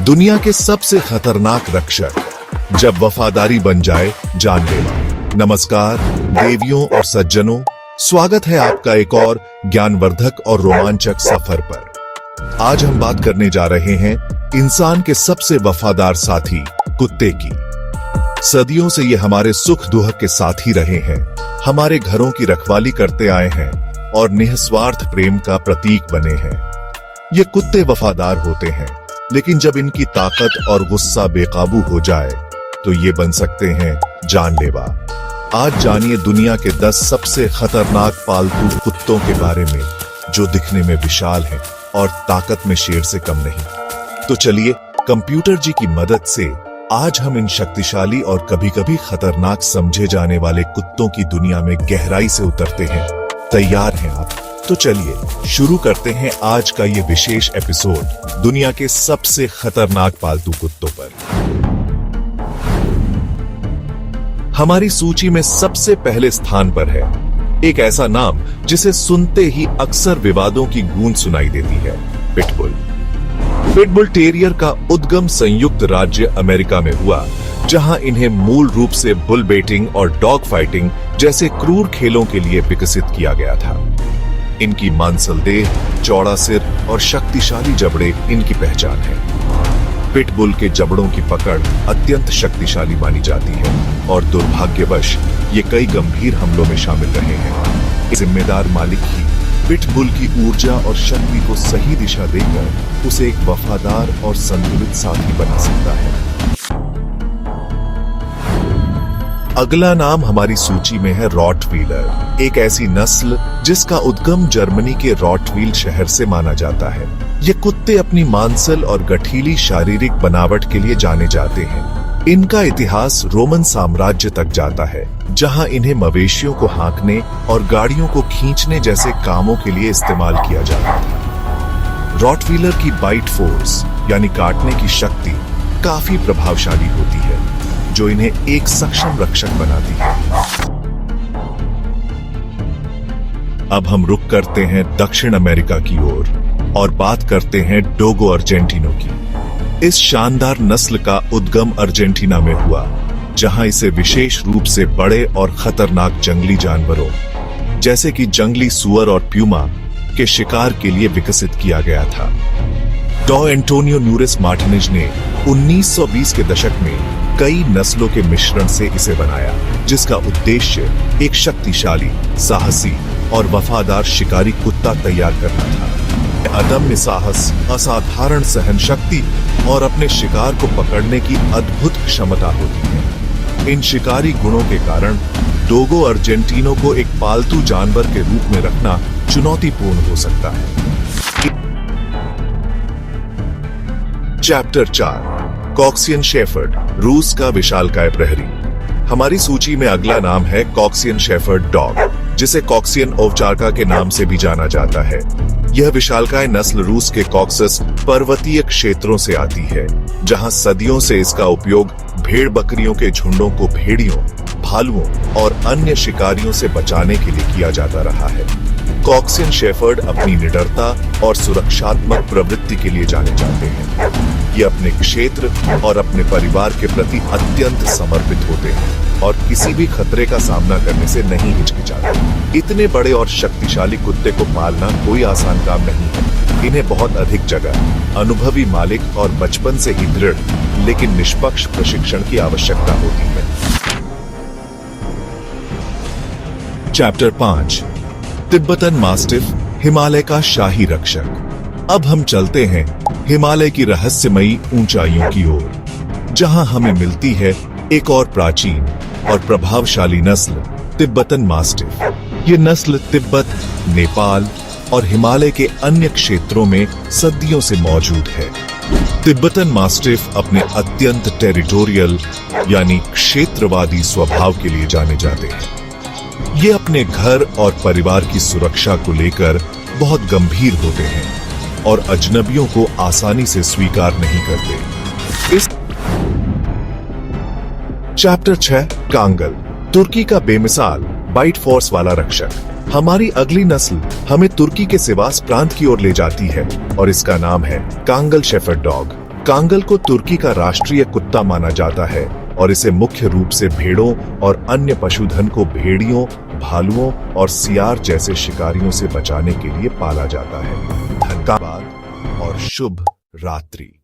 दुनिया के सबसे खतरनाक रक्षक, जब वफादारी बन जाए जानलेवा। नमस्कार देवियों और सज्जनों, स्वागत है आपका एक और ज्ञानवर्धक और रोमांचक सफर पर। आज हम बात करने जा रहे हैं इंसान के सबसे वफादार साथी कुत्ते की। सदियों से ये हमारे सुख दुख के साथी रहे हैं, हमारे घरों की रखवाली करते आए हैं और निस्वार्थ प्रेम का प्रतीक बने हैं। ये कुत्ते वफादार होते हैं, लेकिन जब इनकी ताकत और गुस्सा बेकाबू हो जाए तो ये बन सकते हैं जानलेवा। आज जानिए दुनिया के 10 सबसे खतरनाक पालतू कुत्तों के बारे में, जो दिखने में विशाल हैं और ताकत में शेर से कम नहीं। तो चलिए कंप्यूटर जी की मदद से आज हम इन शक्तिशाली और कभी-कभी खतरनाक समझे जाने वाले कुत्तों की दुनिया में गहराई से उतरते हैं। तैयार हैं आप? तो चलिए शुरू करते हैं आज का ये विशेष एपिसोड दुनिया के सबसे खतरनाक पालतू कुत्तों पर। हमारी सूची में सबसे पहले स्थान पर है एक ऐसा नाम जिसे सुनते ही अक्सर विवादों की गूंज सुनाई देती है, पिटबुल। पिटबुल टेरियर का उद्गम संयुक्त राज्य अमेरिका में हुआ, जहां इन्हें मूल रूप से बुल बेटिंग और डॉग फाइटिंग जैसे क्रूर खेलों के लिए विकसित किया गया था। इनकी मांसल देह, चौड़ा सिर और शक्तिशाली जबड़े इनकी पहचान है। पिटबुल के जबड़ों की पकड़ अत्यंत शक्तिशाली मानी जाती है और दुर्भाग्यवश ये कई गंभीर हमलों में शामिल रहे हैं। जिम्मेदार मालिक ही पिटबुल की ऊर्जा और शक्ति को सही दिशा देकर उसे एक वफादार और संतुलित साथी बना सकता है। अगला नाम हमारी सूची में है रॉटवीलर, एक ऐसी नस्ल जिसका उद्गम जर्मनी के रॉटवील शहर से माना जाता है। ये कुत्ते अपनी मांसल और गठीली शारीरिक बनावट के लिए जाने जाते हैं। इनका इतिहास रोमन साम्राज्य तक जाता है, जहां इन्हें मवेशियों को हाँकने और गाड़ियों को खींचने जैसे कामों के लिए इस्तेमाल किया जाता था। रॉटवीलर की बाइट फोर्स यानी काटने की शक्ति काफी प्रभावशाली होती है, जो इन्हें एक सक्षम रक्षक बनाती है। अब हम रुक करते हैं दक्षिण अमेरिका की ओर और बात करते हैं डोगो अर्जेंटिनो की। इस शानदार नस्ल का उद्गम अर्जेंटीना में हुआ, जहां इसे विशेष रूप से बड़े और खतरनाक जंगली जानवरों जैसे कि जंगली सुअर और प्यूमा के शिकार के लिए विकसित किया गया था। डॉ एंटोनियो न्यूरेस मार्टिनेज ने 1920 के दशक में कई नस्लों के मिश्रण से इसे बनाया, जिसका उद्देश्य एक शक्तिशाली, साहसी और वफादार शिकारी कुत्ता तैयार करना था। अदम्य साहस, असाधारण सहन शक्ति और अपने शिकार को पकड़ने की अद्भुत क्षमता होती है। इन शिकारी गुणों के कारण डोगो अर्जेंटिनो को एक पालतू जानवर के रूप में रखना चुनौतीपूर्ण हो सकता है। चैप्टर 4, कॉक्सियन शेफर्ड, रूस का विशालकाय प्रहरी। हमारी सूची में अगला नाम है कॉक्सियन शेफर्ड डॉग, जिसे कॉक्सियन ओवचार्का के नाम से भी जाना जाता है। यह विशालकाय नस्ल रूस के कॉक्सस पर्वतीय क्षेत्रों से आती है, जहां सदियों से इसका उपयोग भेड़ बकरियों के झुंडों को भेड़ियों, भालुओं और अन्य शिकारियों से बचाने के लिए किया जाता रहा है। कॉक्सियन शेफर्ड अपनी निडरता और सुरक्षात्मक प्रवृत्ति के लिए जाने जाते हैं। ये अपने क्षेत्र और अपने परिवार के प्रति अत्यंत समर्पित होते हैं और किसी भी खतरे का सामना करने से नहीं हिचकिचाते। इतने बड़े और शक्तिशाली कुत्ते को पालना कोई आसान काम नहीं है। इन्हें बहुत अधिक जगह, अनुभवी मालिक और बचपन से ही दृढ़ लेकिन निष्पक्ष प्रशिक्षण की आवश्यकता होती है। चैप्टर 5, तिब्बतन मास्टिफ, हिमालय का शाही रक्षक। अब हम चलते हैं हिमालय की रहस्यमयी ऊंचाइयों की ओर, जहां हमें मिलती है एक और प्राचीन और प्रभावशाली नस्ल, तिब्बतन मास्टिफ। ये नस्ल तिब्बत, नेपाल और हिमालय के अन्य क्षेत्रों में सदियों से मौजूद है। तिब्बतन मास्टिफ अपने अत्यंत टेरिटोरियल यानी क्षेत्रवादी स्वभाव के लिए जाने जाते हैं। ये अपने घर और परिवार की सुरक्षा को लेकर बहुत गंभीर होते हैं और अजनबियों को आसानी से स्वीकार नहीं करते। इस चैप्टर 6, कांगल, तुर्की का बेमिसाल बाइट फोर्स वाला रक्षक। हमारी अगली नस्ल हमें तुर्की के सिवास प्रांत की ओर ले जाती है और इसका नाम है कांगल शेफर्ड डॉग। कांगल को तुर्की का राष्ट्रीय कुत्ता माना जाता है और इसे मुख्य रूप से भेड़ों और अन्य पशुधन को भेड़ियों, भालुओं और सियार जैसे शिकारियों से बचाने के लिए पाला जाता है। धन्यवाद और शुभ रात्रि।